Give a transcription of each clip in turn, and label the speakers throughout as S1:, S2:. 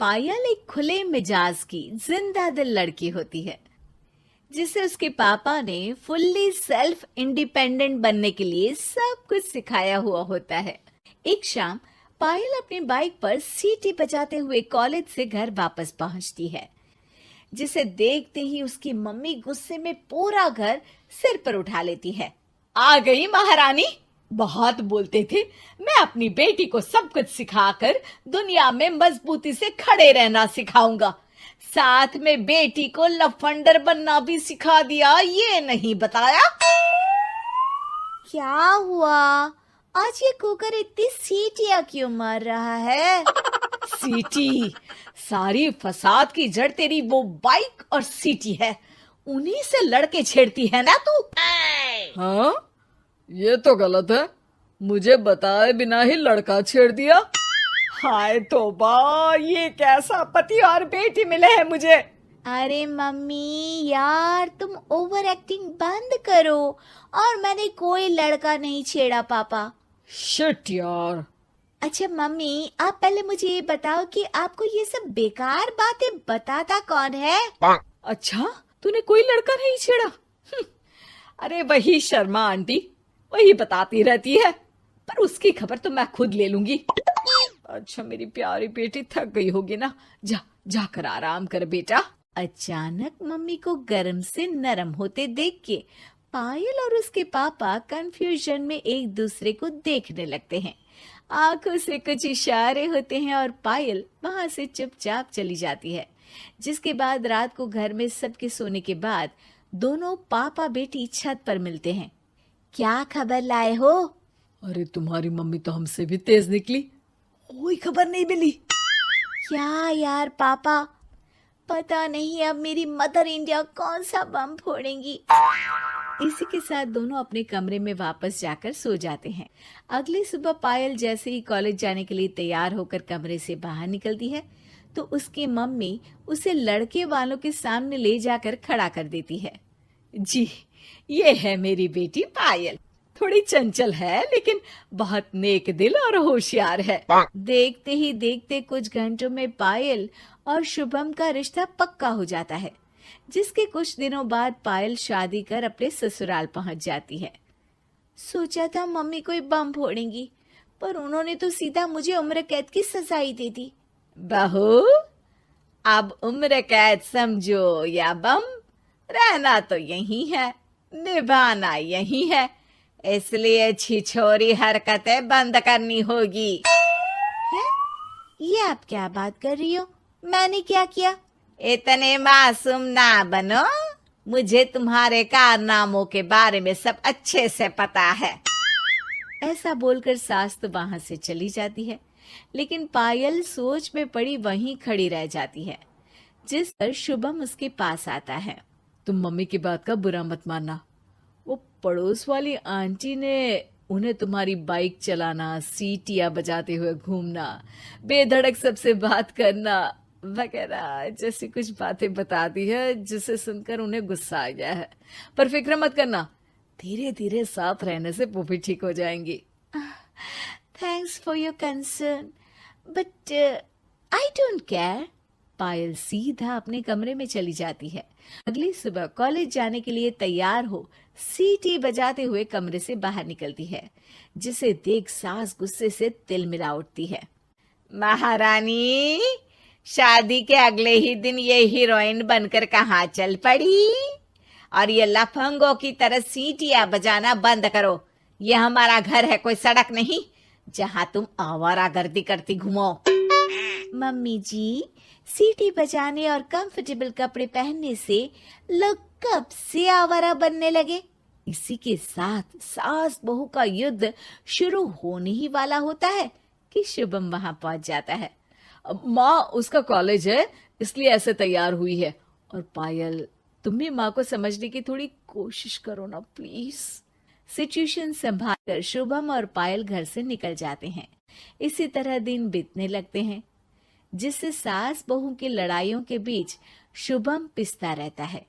S1: पायल एक खुले मिजाज की जिंदा दिल लड़की होती है जिसे उसके पापा ने फुल्ली सेल्फ इंडिपेंडेंट बनने के लिए सब कुछ सिखाया हुआ होता है। एक शाम पायल अपनी बाइक पर सीटी बजाते हुए कॉलेज से घर वापस पहुंचती है, जिसे देखते ही उसकी मम्मी गुस्से में पूरा घर सिर पर उठा लेती है। आ गई महारानी, बहुत बोलते थे मैं अपनी बेटी को सब कुछ सिखाकर दुनिया में मजबूती से खड़े रहना सिखाऊंगा, साथ में बेटी को लफंडर बनना भी सिखा दिया, ये नहीं बताया। क्या हुआ? आज ये कुकर इतनी सीटियां क्यों मार रहा है? सीटी? सारी फसाद की जड़ तेरी वो बाइक और सीटी है, उन्हीं से लड़के छेड़ती है ना तू।
S2: हाँ, ये तो गलत है, मुझे बताए बिना ही लड़का छेड़ दिया।
S1: हाय तौबा, ये कैसा पति और बेटी मिले हैं मुझे। अरे मम्मी यार, तुम ओवर एक्टिंग बंद करो, और मैंने कोई लड़का नहीं छेड़ा पापा।
S2: शिट यार।
S1: अच्छा मम्मी, आप पहले मुझे ये बताओ कि आपको ये सब बेकार बातें बताता कौन है?
S2: अच्छा, तूने कोई लड़का नहीं छेड़ा?
S1: अरे वही शर्मा आंटी, वही बताती रहती है, पर उसकी खबर तो मैं खुद ले लूंगी। अच्छा मेरी प्यारी बेटी, थक गई होगी ना, जा जाकर आराम कर बेटा। अचानक मम्मी को गर्म से नरम होते देख के पायल और उसके पापा कंफ्यूजन में एक दूसरे को देखने लगते हैं। आंखों से कुछ इशारे होते हैं और पायल वहां से चुपचाप चली जाती है। जिसके बाद रात को घर में सबके सोने के बाद दोनों पापा बेटी छत पर मिलते हैं। क्या खबर लाए हो?
S2: अरे तुम्हारी मम्मी तो हमसे भी तेज निकली, कोई खबर नहीं मिली।
S1: क्या यार पापा, पता नहीं अब मेरी मदर इंडिया कौन सा बम फोड़ेंगी। इसी के साथ दोनों अपने कमरे में वापस जाकर सो जाते हैं। अगली सुबह पायल जैसे ही कॉलेज जाने के लिए तैयार होकर कमरे से बाहर निकलती है तो उसकी मम्मी उसे लड़के वालों के सामने ले जाकर खड़ा कर देती है। जी, ये है मेरी बेटी पायल, थोड़ी चंचल है लेकिन बहुत नेक दिल और होशियार है। देखते ही देखते कुछ घंटों में पायल और शुभम का रिश्ता पक्का हो जाता है, जिसके कुछ दिनों बाद पायल शादी कर अपने ससुराल पहुंच जाती है। सोचा था मम्मी कोई बम फोड़ेंगी, पर उन्होंने तो सीधा मुझे उम्र कैद की सजा ही दे दी। बहू, अब उम्र कैद समझो या बम, रहना तो यही है, निभाना यही है, इसलिए छिछोरी हरकतें बंद करनी होगी। है? ये आप क्या बात कर रही हो? मैंने क्या किया? इतने मासूम ना बनो, मुझे तुम्हारे कारनामों के बारे में सब अच्छे से पता है। ऐसा बोलकर सास तो वहां से चली जाती है, लेकिन पायल सोच में पड़ी वहीं खड़ी रह जाती है। जिस पर शुभम उसके पास आता है।
S2: तुम मम्मी की बात का बुरा मत मानना, वो पड़ोस वाली आंटी ने उन्हें तुम्हारी बाइक चलाना, सीटियां बजाते हुए घूमना, बेधड़क सबसे बात करना वगैरह जैसी कुछ बातें बता दी है, जिसे सुनकर उन्हें गुस्सा आ गया है। पर फिक्र मत करना, धीरे धीरे साथ रहने से वो भी ठीक हो जाएंगी।
S1: Thanks for your concern, but I don't care. Payal सीधा अपने कमरे में चली जाती है। अगली सुबह कॉलेज जाने के लिए तैयार हो सीटी बजाते हुए कमरे से बाहर निकलती है, जिसे देख सास गुस्से से तिल मिला उठती है। महारानी, शादी के अगले ही दिन ये हीरोइन बनकर कहाँ चल पड़ी? और ये लफंगों की तरह सीटियां बजाना बंद करो। ये हमारा घर है, कोई सड़क नहीं जहाँ तुम आवारागर्दी करती घूमो। मम्मी जी, सीटी बजाने और कंफर्टेबल कपड़े पहनने से लोग कब से आवारा बनने लगे? इसी के साथ सास बहू का युद्ध शुरू होने ही वाला होता है कि शुभम वहां पहुंच जाता है।
S2: माँ, उसका कॉलेज है इसलिए ऐसे तैयार हुई है। और पायल, तुम भी माँ को समझने की थोड़ी कोशिश करो ना प्लीज।
S1: सिचुएशन संभालकर शुभम और पायल घर से निकल जाते हैं। इसी तरह दिन बीतने लगते हैं, जिससे सास बहू की लड़ाइयों के बीच शुभम पिसता रहता है,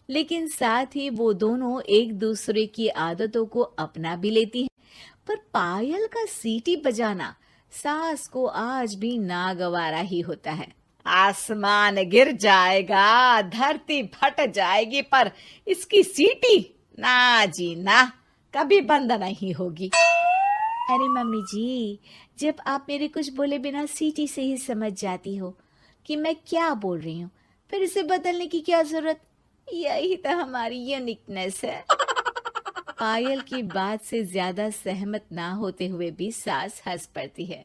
S1: लेकिन साथ ही वो दोनों एक दूसरे की आदतों को अपना भी लेती हैं। पर पायल का सीटी बजाना सास को आज भी नागवारा ही होता है।
S2: आसमान गिर जाएगा, धरती फट जाएगी, पर इसकी सीटी ना जी ना, कभी बंद नहीं होगी।
S1: अरे मम्मी जी, जब आप मेरे कुछ बोले बिना सीटी से ही समझ जाती हो कि मैं क्या बोल रही हूँ, फिर इसे बदलने की क्या जरूरत? यही तो हमारी यूनिकनेस है। पायल की बात से ज्यादा सहमत ना होते हुए भी सास हंस पड़ती है।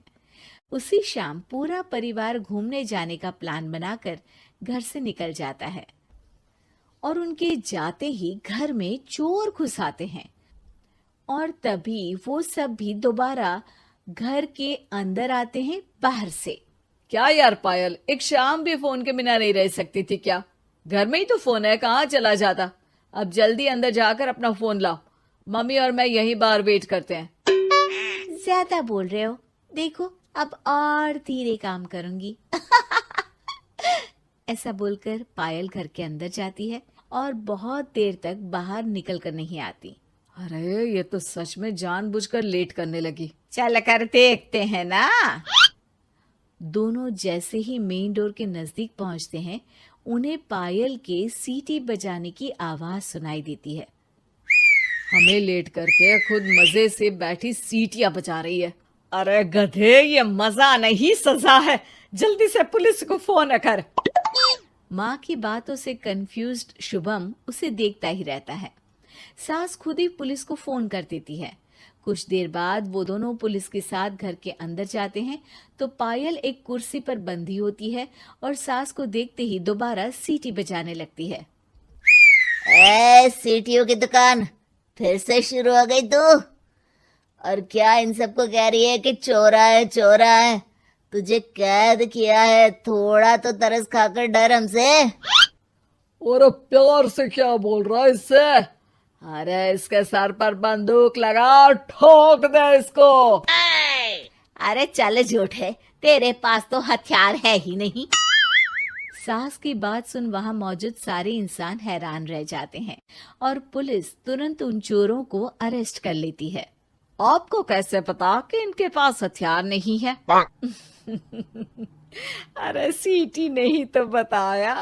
S1: उसी शाम पूरा परिवार घूमने जाने का प्लान बनाकर घर से निकल जाता है और उनके जाते ही घर में चोर घुस आते हैं और तभी वो सब भी दोबारा घर के अंदर आते हैं बाहर से।
S2: क्या यार पायल, एक शाम भी फोन के बिना नहीं रह सकती थी क्या? घर में ही तो फोन है, कहाँ चला जाता? अब जल्दी अंदर जाकर अपना फोन लाओ, मम्मी और मैं यहीं बाहर वेट करते हैं।
S1: ज्यादा बोल रहे हो, देखो अब और धीरे काम करूंगी। ऐसा बोलकर पायल घर के अंदर जाती है और बहुत देर तक बाहर निकल कर नहीं आती।
S2: अरे ये तो सच में जानबूझकर लेट करने लगी।
S1: चल कर देखते हैं ना। दोनों जैसे ही मेन डोर के नजदीक पहुंचते हैं, उन्हें पायल के सीटी बजाने की आवाज सुनाई देती है।
S2: हमें लेट करके खुद मजे से बैठी सीटियां बजा रही है। अरे गधे, ये मजा नहीं सजा है, जल्दी से पुलिस को फोन कर।
S1: माँ की बातों से कंफ्यूज्ड शुभम उसे देखता ही रहता है। सास खुद ही पुलिस को फोन कर देती है। कुछ देर बाद वो दोनों पुलिस के साथ घर के अंदर जाते हैं तो पायल एक कुर्सी पर बंधी होती है और सास को देखते ही दोबारा सीटी बजाने लगती है।
S3: सीटियों की दुकान फिर से शुरू हो गई तू? और क्या इन सबको कह रही है कि चोरा है चोरा है? तुझे कैद किया है, थोड़ा तो तरस खाकर डर हमसे।
S2: और प्यार से क्या बोल रहा है इससे? अरे इसके सर पर बंदूक लगा, ठोक दे इसको।
S1: अरे चल झूठे, तेरे पास तो हथियार है ही नहीं। सास की बात सुन वहां मौजूद सारे इंसान हैरान रह जाते हैं और पुलिस तुरंत उन चोरों को अरेस्ट कर लेती है।
S2: आपको कैसे पता कि इनके पास हथियार नहीं है? अरे सीटी नहीं तो बताया।